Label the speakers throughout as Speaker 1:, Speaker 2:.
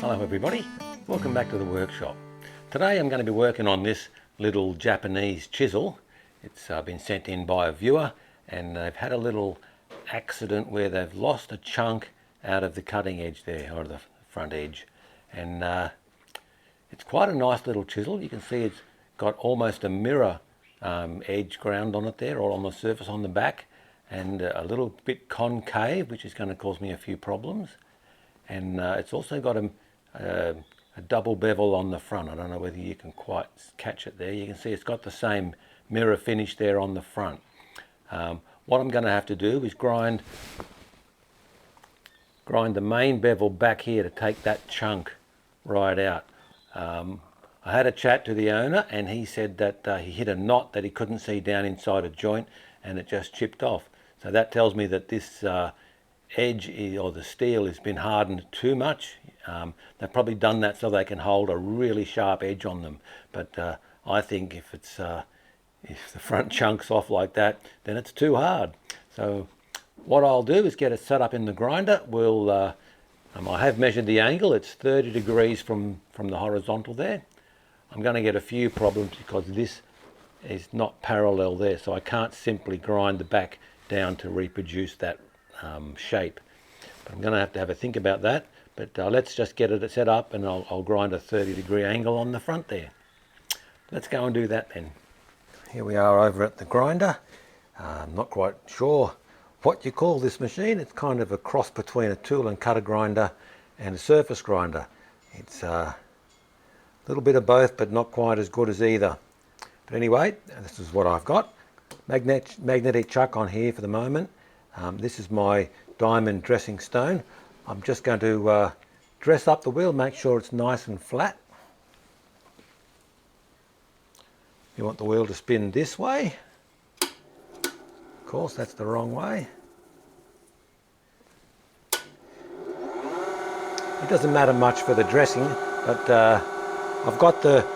Speaker 1: Hello everybody, welcome back to the workshop. Today I'm going to be working on this little Japanese chisel. It's been sent in by a viewer and they've had a little accident where they've lost a chunk out of the cutting edge there, or the front edge. And it's quite a nice little chisel. You can see it's got almost a mirror edge ground on it there, or on the surface on the back, and a little bit concave, which is going to cause me a few problems. And it's also got a double bevel on the front. I don't know whether you can quite catch it there. You can see it's got the same mirror finish there on the front. What I'm going to have to do is grind the main bevel back here to take that chunk right out. I had a chat to the owner and he said that he hit a knot that he couldn't see down inside a joint and it just chipped off. So that tells me that this edge or the steel has been hardened too much. They've probably done that so they can hold a really sharp edge on them, but I think if the front chunk's off like that, then it's too hard. So what I'll do is get it set up in the grinder. I have measured the angle. It's 30 degrees from the horizontal there. I'm going to get a few problems because this is not parallel there, so I can't simply grind the back down to reproduce that shape. But I'm going to have a think about that. But let's just get it set up and I'll grind a 30-degree angle on the front there. Let's go and do that then. Here we are over at the grinder. I'm not quite sure what you call this machine. It's kind of a cross between a tool and cutter grinder and a surface grinder. It's a little bit of both, but not quite as good as either. But anyway, this is what I've got. Magnetic chuck on here for the moment. This is my diamond dressing stone. I'm just going to dress up the wheel, make sure it's nice and flat. You want the wheel to spin this way. Of course, that's the wrong way. It doesn't matter much for the dressing, but I've got the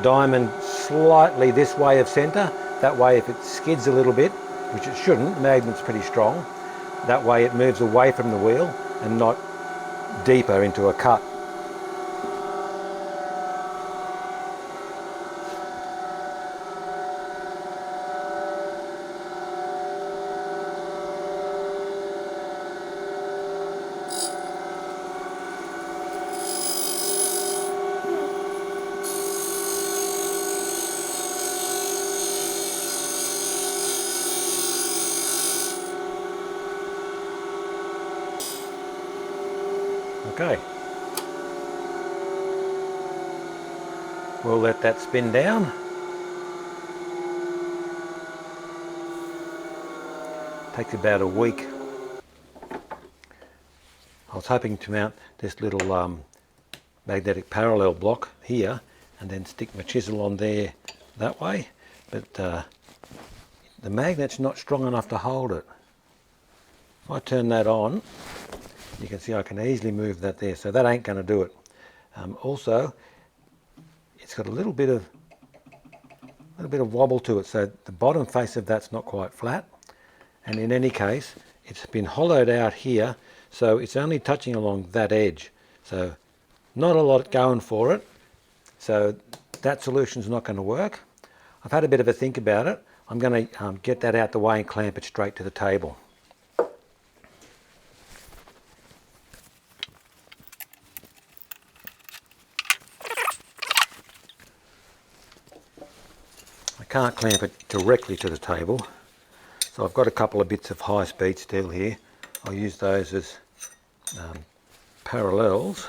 Speaker 1: diamond slightly this way of center. That way, if it skids a little bit, which it shouldn't, the magnet's pretty strong, that way it moves away from the wheel and not deeper into a cut. Okay, we'll let that spin down. Takes about a week. I was hoping to mount this little magnetic parallel block here and then stick my chisel on there that way, but the magnet's not strong enough to hold it. If I turn that on, you can see I can easily move that there, so that ain't going to do it. Also, it's got a little bit of wobble to it, so the bottom face of that's not quite flat. And in any case, it's been hollowed out here, so it's only touching along that edge. So not a lot going for it. So that solution's not going to work. I've had a bit of a think about it. I'm going to get that out the way and clamp it straight to the table. I can't clamp it directly to the table, so I've got a couple of bits of high-speed steel here. I'll use those as parallels.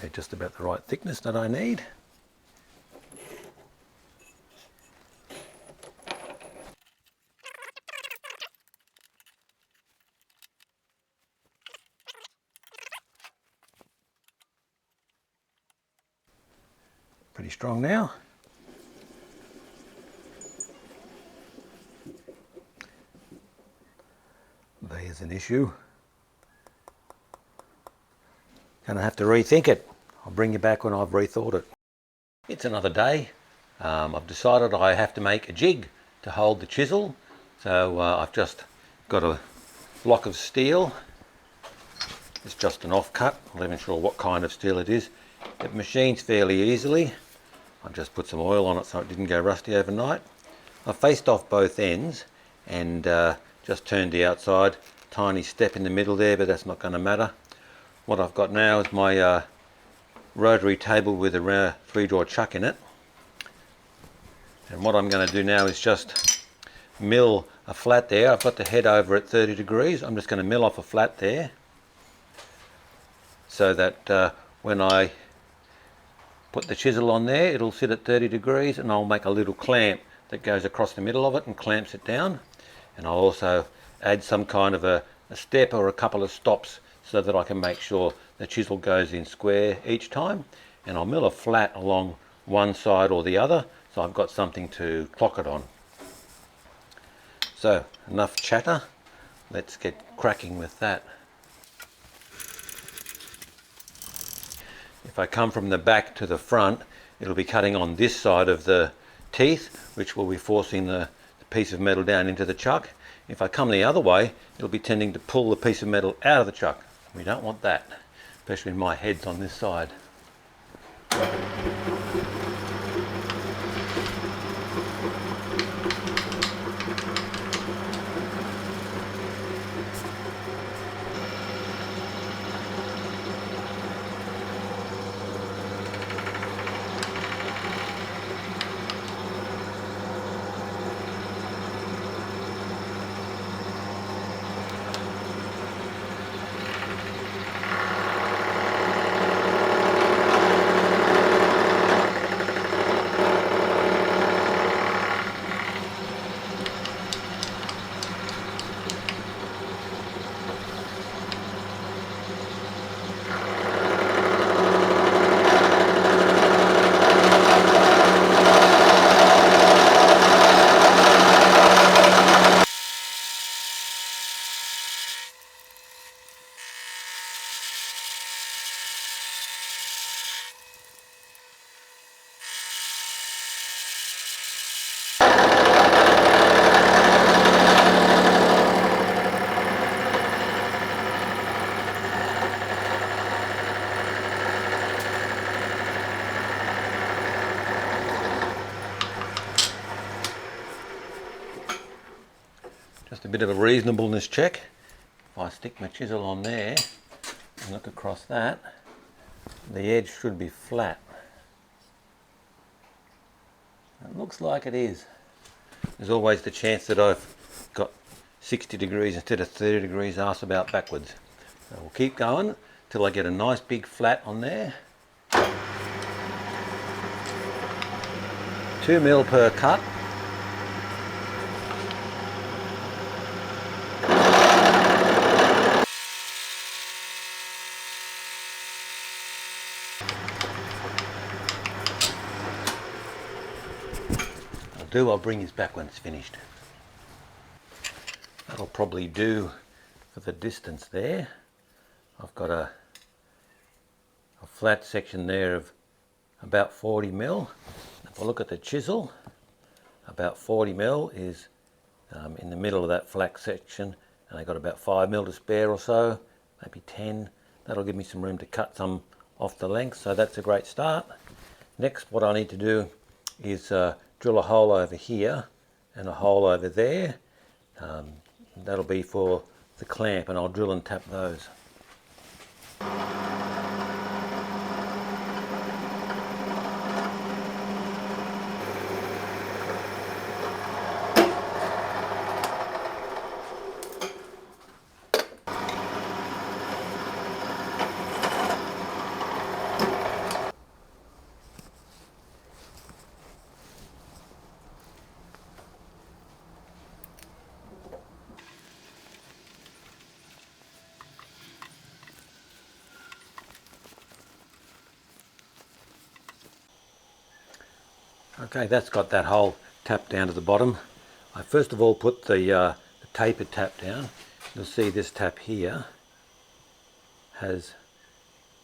Speaker 1: They're just about the right thickness that I need. Pretty strong now. There's an issue. Gonna have to rethink it. I'll bring you back when I've rethought it. It's another day. I've decided I have to make a jig to hold the chisel. So I've just got a block of steel It's just an offcut. I'm not even sure what kind of steel it is. It machines fairly easily. I just put some oil on it so it didn't go rusty overnight. I faced off both ends and just turned the outside. Tiny step in the middle there, but that's not going to matter. What I've got now is my rotary table with a 3-drawer chuck in it. And what I'm going to do now is just mill a flat there. I've got the head over at 30 degrees. I'm just going to mill off a flat there so that when I put the chisel on there, it'll sit at 30 degrees, and I'll make a little clamp that goes across the middle of it and clamps it down. And I'll also add some kind of a step or a couple of stops so that I can make sure the chisel goes in square each time. And I'll mill a flat along one side or the other, so I've got something to clock it on. So enough chatter, let's get cracking with that. If I come from the back to the front, it'll be cutting on this side of the teeth, which will be forcing the piece of metal down into the chuck. If I come the other way, it'll be tending to pull the piece of metal out of the chuck. We don't want that, especially when my head's on this side. Just a bit of a reasonableness check. If I stick my chisel on there and look across that, the edge should be flat. It looks like it is. There's always the chance that I've got 60 degrees instead of 30 degrees arse about backwards. So we'll keep going till I get a nice big flat on there. 2 mil per cut. I'll bring his back when it's finished. That'll probably do for the distance there. I've got a flat section there of about 40 mil. If I look at the chisel, about 40 mil is in the middle of that flat section, and I got about 5 mil to spare or so, maybe 10. That'll give me some room to cut some off the length, so that's a great start. Next, what I need to do is drill a hole over here and a hole over there. That'll be for the clamp, and I'll drill and tap those. Okay, that's got that hole tapped down to the bottom. I first of all put the tapered tap down. You'll see this tap here has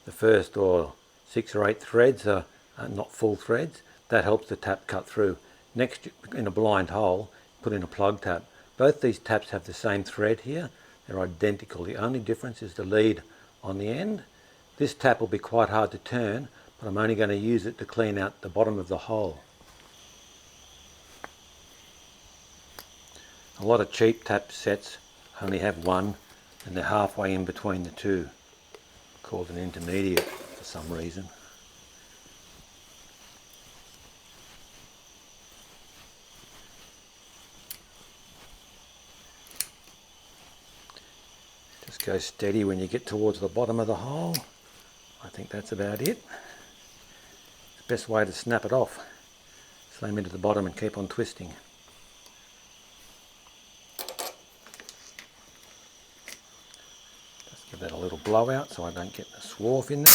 Speaker 1: the first 6 or 8 threads, not full threads. That helps the tap cut through. Next, in a blind hole, put in a plug tap. Both these taps have the same thread here. They're identical. The only difference is the lead on the end. This tap will be quite hard to turn, but I'm only going to use it to clean out the bottom of the hole. A lot of cheap tap sets only have one, and they're halfway in between the two, called an intermediate for some reason. Just go steady when you get towards the bottom of the hole. I think that's about it. The best way to snap it off. Slam into the bottom and keep on twisting. Just give that a little blowout so I don't get the swarf in there.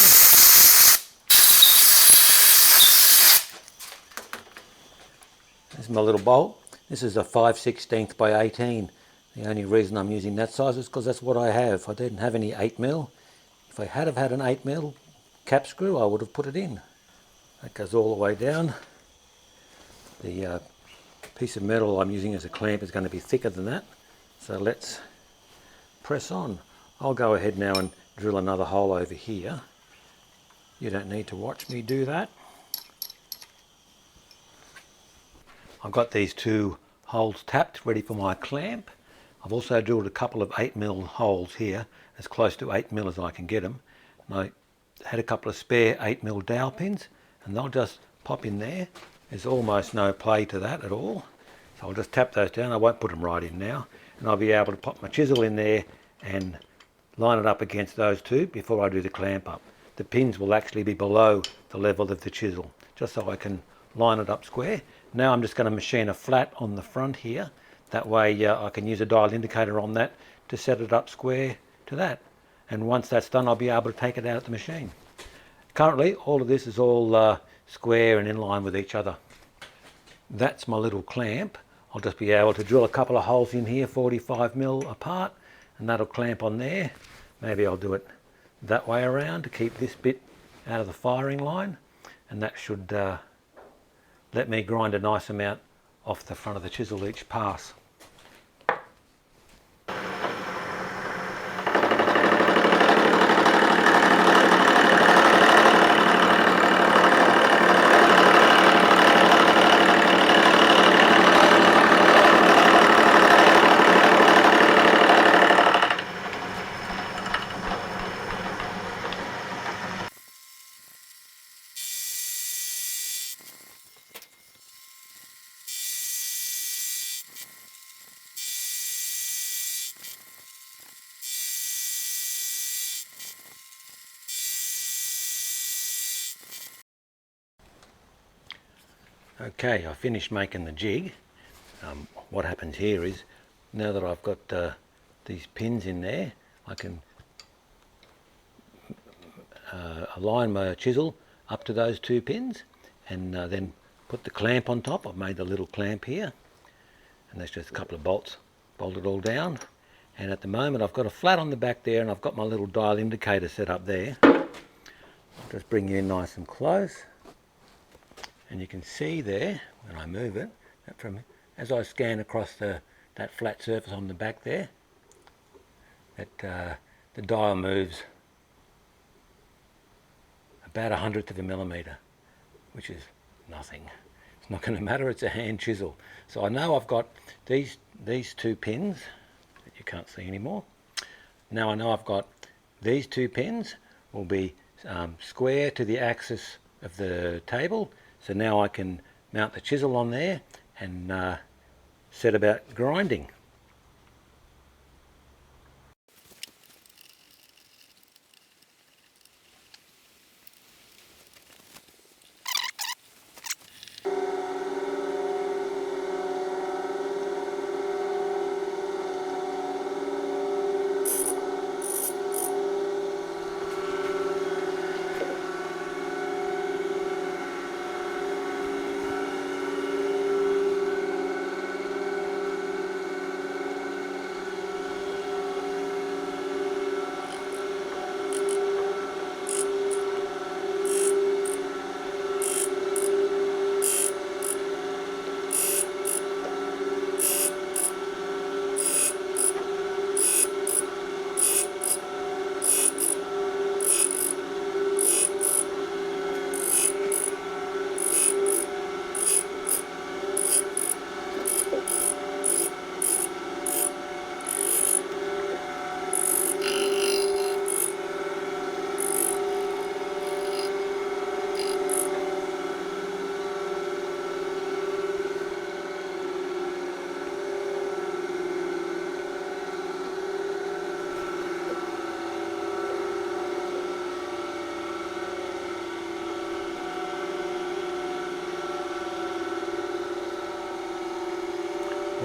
Speaker 1: This is my little bolt. This is a 5/16 by 18. The only reason I'm using that size is because that's what I have. I didn't have any 8mm. If I had have had an 8mm cap screw, I would have put it in. That goes all the way down. The piece of metal I'm using as a clamp is going to be thicker than that. So let's press on. I'll go ahead now and drill another hole over here. You don't need to watch me do that. I've got these two holes tapped, ready for my clamp. I've also drilled a couple of 8mm holes here, as close to 8mm as I can get them. And I had a couple of spare 8mm dowel pins, and they'll just pop in there. There's almost no play to that at all. So I'll just tap those down. I won't put them right in now. And I'll be able to pop my chisel in there and line it up against those two before I do the clamp up. The pins will actually be below the level of the chisel, just so I can line it up square. Now I'm just going to machine a flat on the front here. That way I can use a dial indicator on that to set it up square to that. And once that's done, I'll be able to take it out of the machine. Currently, all of this is all square and in line with each other. That's my little clamp. I'll just be able to drill a couple of holes in here, 45mm apart, and that'll clamp on there. Maybe I'll do it that way around to keep this bit out of the firing line, and that should let me grind a nice amount off the front of the chisel each pass. Okay, I finished making the jig. What happens here is, now that I've got these pins in there, I can align my chisel up to those two pins, and then put the clamp on top. I've made a little clamp here, and that's just a couple of bolts bolted all down. And at the moment I've got a flat on the back there, and I've got my little dial indicator set up there. I'll just bring you in nice and close. And you can see there, when I move it, that from as I scan across that flat surface on the back there, that the dial moves about 1/100th of a millimetre, which is nothing. It's not going to matter, it's a hand chisel. So I know I've got these two pins that you can't see anymore. Now I know I've got these two pins will be square to the axis of the table. So now I can mount the chisel on there and set about grinding.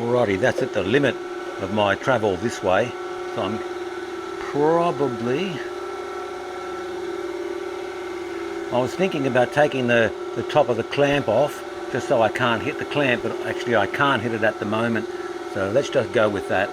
Speaker 1: Alrighty, that's at the limit of my travel this way, so I'm probably... I was thinking about taking the top of the clamp off just so I can't hit the clamp, but actually I can't hit it at the moment, so let's just go with that.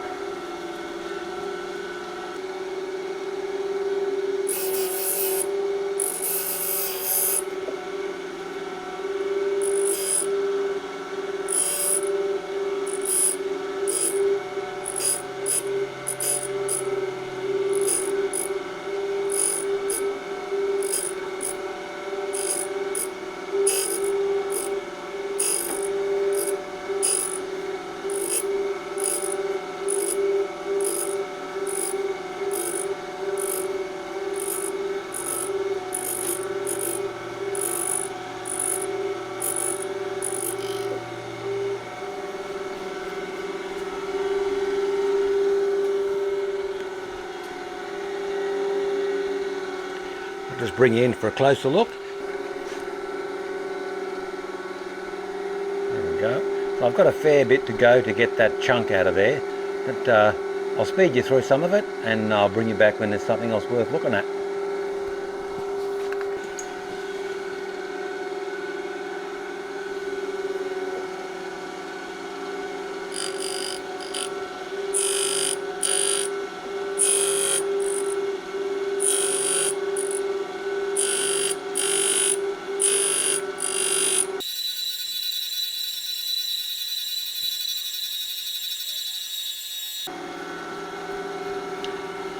Speaker 1: I'll just bring you in for a closer look. There we go. So I've got a fair bit to go to get that chunk out of there, but I'll speed you through some of it and I'll bring you back when there's something else worth looking at.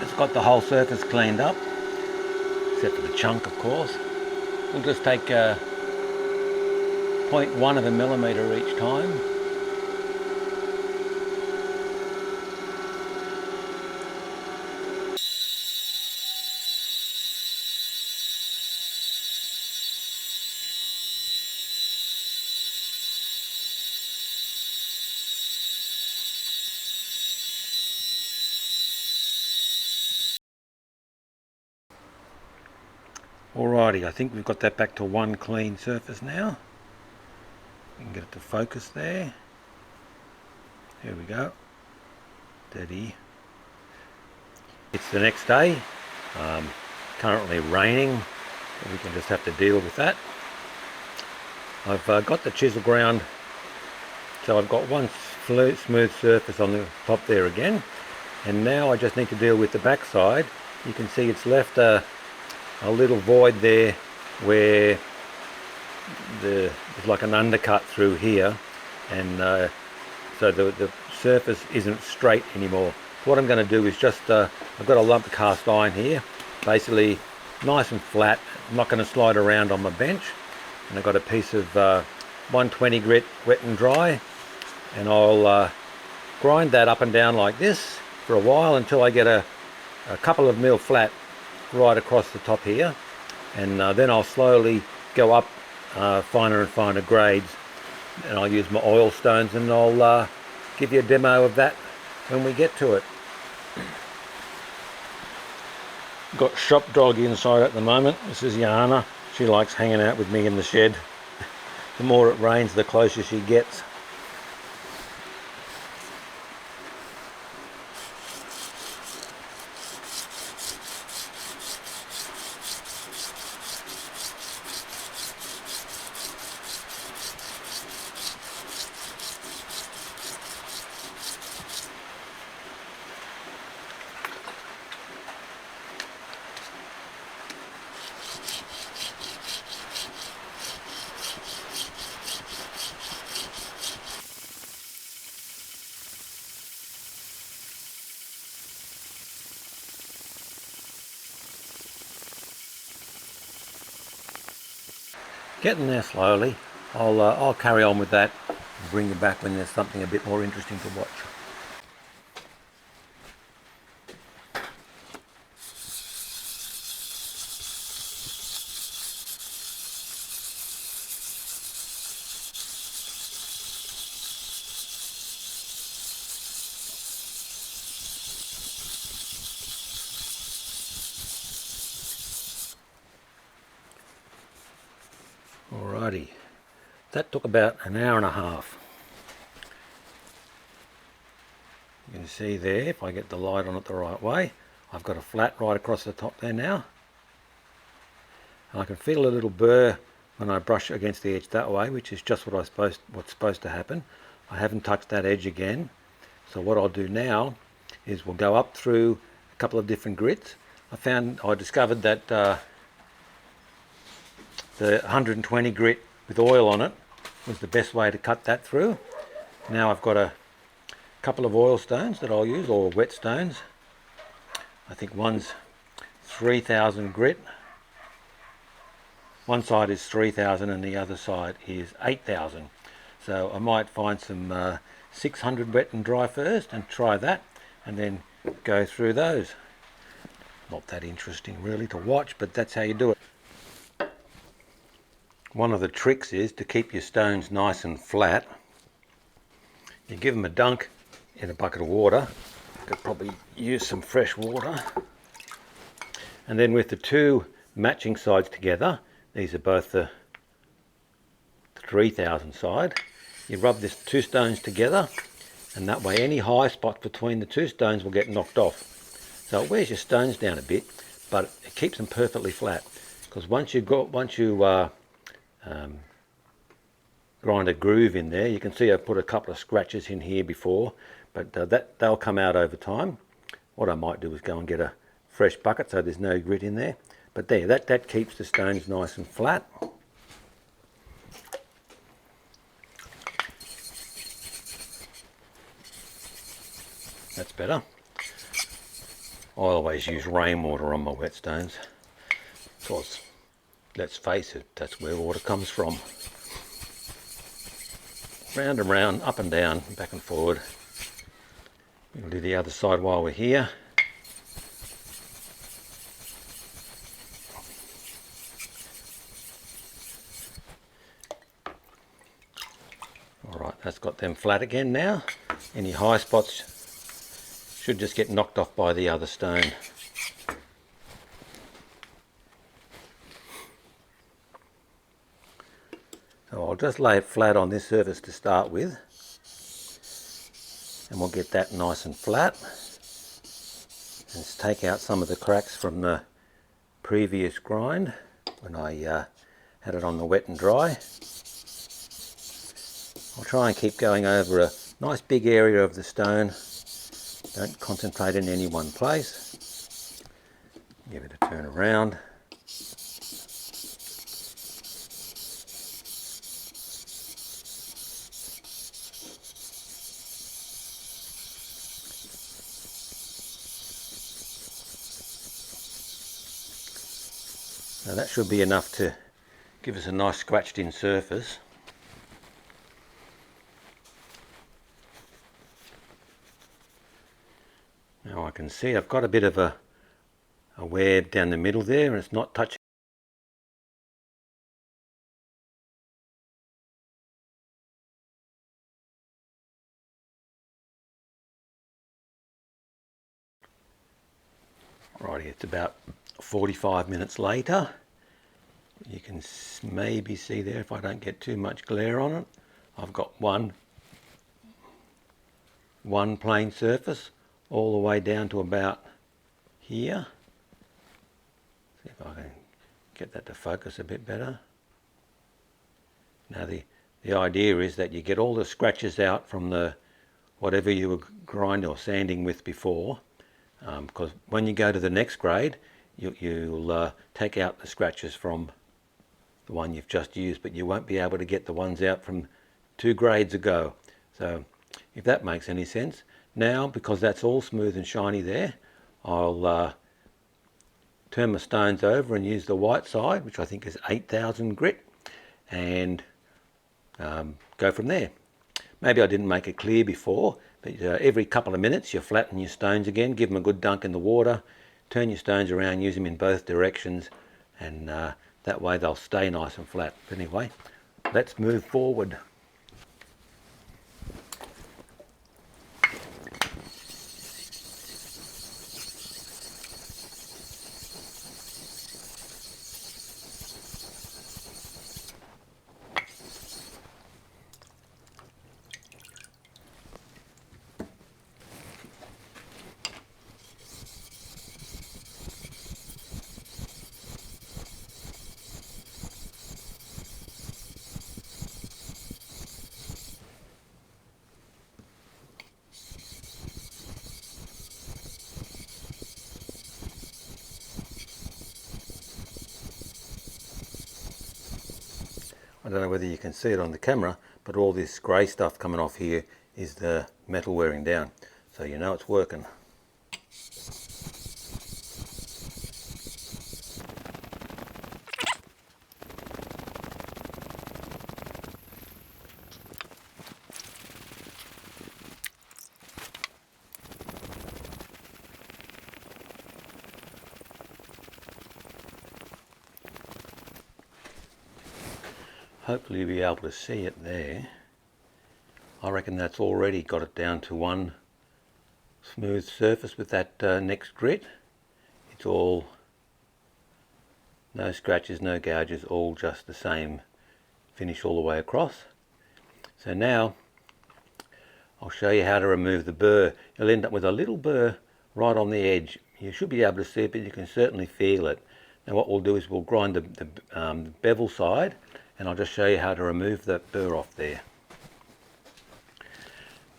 Speaker 1: It's got the whole surface cleaned up, except for the chunk, of course. We'll just take 0.1 of a millimetre each time. Alrighty, I think we've got that back to one clean surface now. We can get it to focus there. Here we go. Steady. It's the next day. Currently raining, so we can just have to deal with that. I've got the chisel ground, so I've got one smooth surface on the top there again, and now I just need to deal with the back side. You can see it's left a little void there where there's like an undercut through here, and so the surface isn't straight anymore. So what I'm going to do is just I've got a lump of cast iron here, basically nice and flat. I'm not going to slide around on my bench, and I've got a piece of 120 grit wet and dry, and I'll grind that up and down like this for a while until I get a couple of mil flat right across the top here, and then I'll slowly go up finer and finer grades, and I'll use my oil stones, and I'll give you a demo of that when we get to it. Got shop dog inside at the moment. This is Yana. She likes hanging out with me in the shed. The more it rains, the closer she gets. Getting there slowly. I'll carry on with that and bring you back when there's something a bit more interesting to watch. Alrighty, that took about an hour and a half. see there, if I get the light on it the right way, I've got a flat right across the top there now. And I can feel a little burr when I brush against the edge that way, which is just what's supposed to happen. I haven't touched that edge again. So what I'll do now is we'll go up through a couple of different grits. I discovered that the 120 grit with oil on it was the best way to cut that through. Now I've got a couple of oil stones that I'll use, or wet stones. I think one's 3000 grit. One side is 3000 and the other side is 8000. So I might find some 600 wet and dry first and try that, and then go through those. Not that interesting really to watch, but that's how you do it. One of the tricks is to keep your stones nice and flat. You give them a dunk in a bucket of water. Could probably use some fresh water. And then with the two matching sides together, these are both the 3000 side, you rub these two stones together, and that way any high spots between the two stones will get knocked off. So it wears your stones down a bit, but it keeps them perfectly flat. Because once you grind a groove in there, you can see I've put a couple of scratches in here before, but they'll come out over time. What I might do is go and get a fresh bucket so there's no grit in there. But there, that keeps the stones nice and flat. That's better. I always use rainwater on my wet stones, because let's face it, that's where water comes from. Round and round, up and down, back and forward. We'll do the other side while we're here. Alright, that's got them flat again now. Any high spots should just get knocked off by the other stone. So I'll just lay it flat on this surface to start with, and we'll get that nice and flat. And just take out some of the cracks from the previous grind when I had it on the wet and dry. I'll try and keep going over a nice big area of the stone. Don't concentrate in any one place. Give it a turn around. Now that should be enough to give us a nice scratched in surface. Now I can see I've got a bit of a wear down the middle there, and it's not touching. Righty, it's about 45 minutes later. You can maybe see there, if I don't get too much glare on it, I've got one plain surface all the way down to about here. See if I can get that to focus a bit better. Now the idea is that you get all the scratches out from the whatever you were grinding or sanding with before, because when you go to the next grade, you'll take out the scratches from the one you've just used, but you won't be able to get the ones out from 2 grades ago. So if that makes any sense. Now, because that's all smooth and shiny there, I'll turn my stones over and use the white side, which I think is 8000 grit, and go from there. Maybe I didn't make it clear before, but every couple of minutes you flatten your stones again, give them a good dunk in the water, turn your stones around, use them in both directions, and that way they'll stay nice and flat. But anyway, let's move forward. I don't know whether you can see it on the camera, but all this grey stuff coming off here is the metal wearing down. So you know it's working. Hopefully you'll be able to see it there. I reckon that's already got it down to one smooth surface with that next grit. It's all, no scratches, no gouges, all just the same finish all the way across. So now I'll show you how to remove the burr. You'll end up with a little burr right on the edge. You should be able to see it, but you can certainly feel it. Now what we'll do is we'll grind the bevel side, and I'll just show you how to remove that burr off there.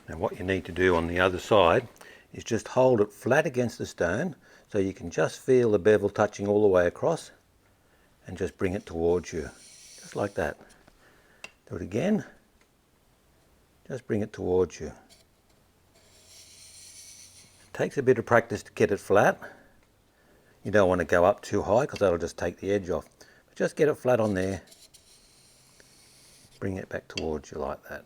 Speaker 1: Now what you need to do on the other side is just hold it flat against the stone so you can just feel the bevel touching all the way across, and just bring it towards you, just like that. Do it again, just bring it towards you. It takes a bit of practice to get it flat. You don't want to go up too high because that'll just take the edge off. But just get it flat on there, bring it back towards you like that.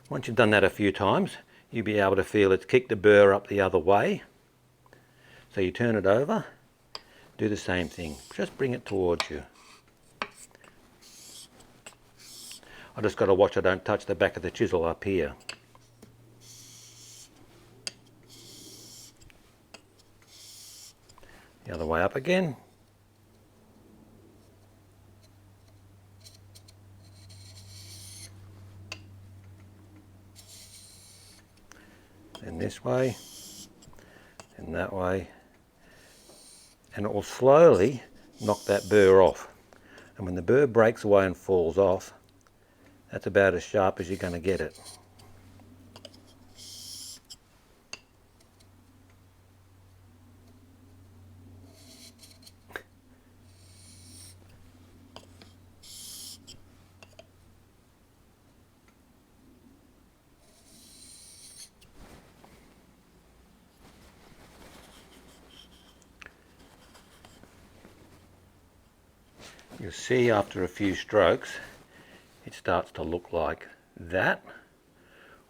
Speaker 1: Once you've done that a few times, you'll be able to feel it's kicked the burr up the other way. So you turn it over, do the same thing, just bring it towards you. I just got to watch I don't touch the back of the chisel up here. The other way up again. Then this way, and that way, and it will slowly knock that burr off. And when the burr breaks away and falls off, that's about as sharp as you're going to get it. You'll see after a few strokes it starts to look like that,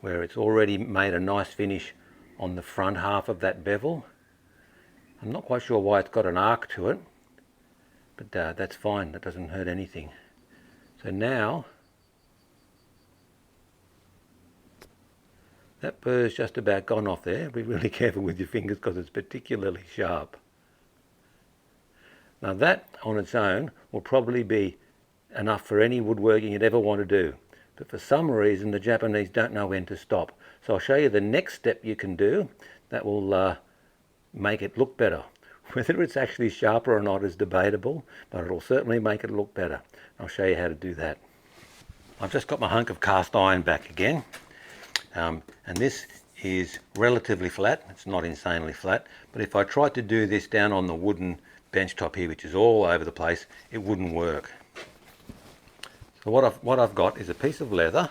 Speaker 1: where it's already made a nice finish on the front half of that bevel. I'm not quite sure why it's got an arc to it, but that's fine, that doesn't hurt anything. So now that burr's just about gone off there. Be really careful with your fingers because it's particularly sharp. Now that on its own will probably be enough for any woodworking you'd ever want to do. But for some reason the Japanese don't know when to stop. So I'll show you the next step you can do that will make it look better. Whether it's actually sharper or not is debatable, but it'll certainly make it look better. I'll show you how to do that. I've just got my hunk of cast iron back again. And this is relatively flat. It's not insanely flat, but if I tried to do this down on the wooden bench top here, which is all over the place, it wouldn't work. So what I've got is a piece of leather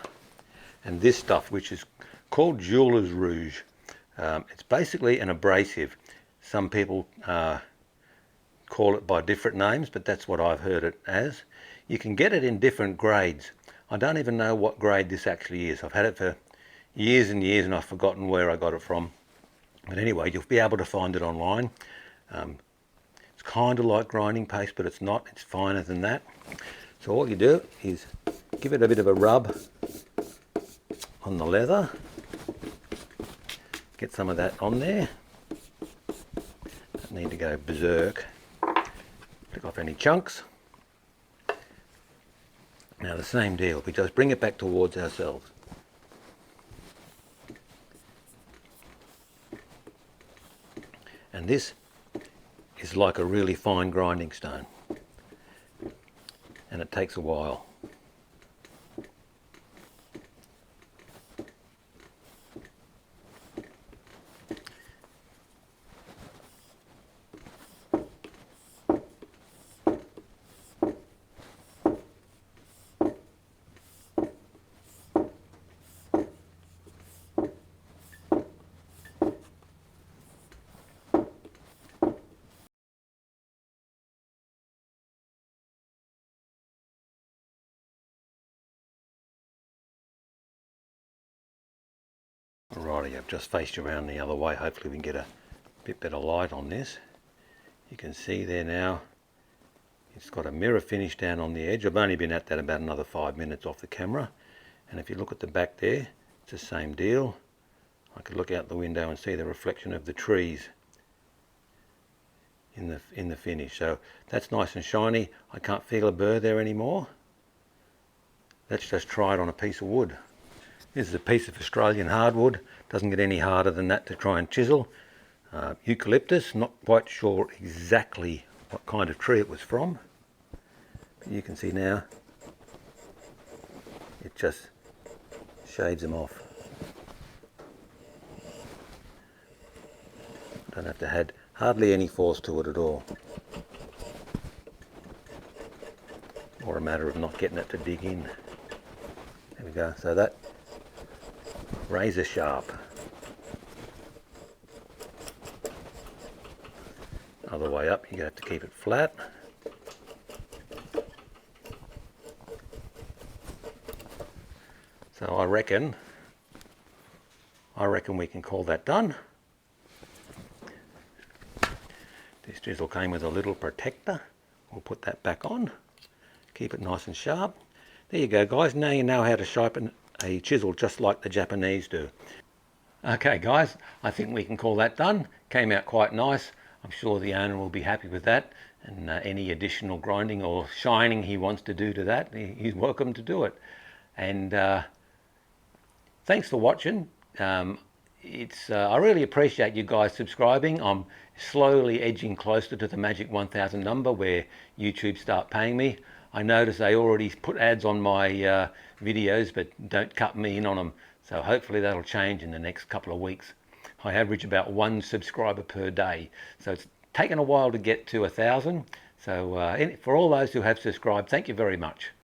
Speaker 1: and this stuff, which is called jeweler's rouge. It's basically an abrasive. Some people call it by different names, but that's what I've heard it as. You can get it in different grades. I don't even know what grade this actually is. I've had it for years and years and I've forgotten where I got it from. But anyway, you'll be able to find it online. It's kind of like grinding paste, but it's not. It's finer than that. So all you do is give it a bit of a rub on the leather. Get some of that on there. Don't need to go berserk. Pick off any chunks. Now the same deal. We just bring it back towards ourselves. And this is like a really fine grinding stone, and it takes a while. Alrighty, I've just faced you around the other way. Hopefully we can get a bit better light on this. You can see there now, it's got a mirror finish down on the edge. I've only been at that about another 5 minutes off the camera. And if you look at the back there, it's the same deal. I could look out the window and see the reflection of the trees in the finish. So that's nice and shiny. I can't feel a burr there anymore. Let's just try it on a piece of wood. This is a piece of Australian hardwood. Doesn't get any harder than that to try and chisel. Eucalyptus, not quite sure exactly what kind of tree it was from. But you can see now, it just shades them off. Don't have to add hardly any force to it at all. Or a matter of not getting it to dig in. There we go. So that razor sharp. Other way up, you have to keep it flat. So I reckon we can call that done. This chisel came with a little protector. We'll put that back on. Keep it nice and sharp. There you go, guys. Now you know how to sharpen a chisel just like the Japanese do. Okay, guys, I think we can call that done. Came out quite nice. I'm sure the owner will be happy with that. And any additional grinding or shining he wants to do to that, he's welcome to do it. And thanks for watching. I really appreciate you guys subscribing. I'm slowly edging closer to the magic 1,000 number where YouTube start paying me. I notice they already put ads on my videos, but don't cut me in on them. So hopefully that'll change in the next couple of weeks. I average about 1 subscriber per day. So it's taken a while to get to 1,000. So for all those who have subscribed, thank you very much.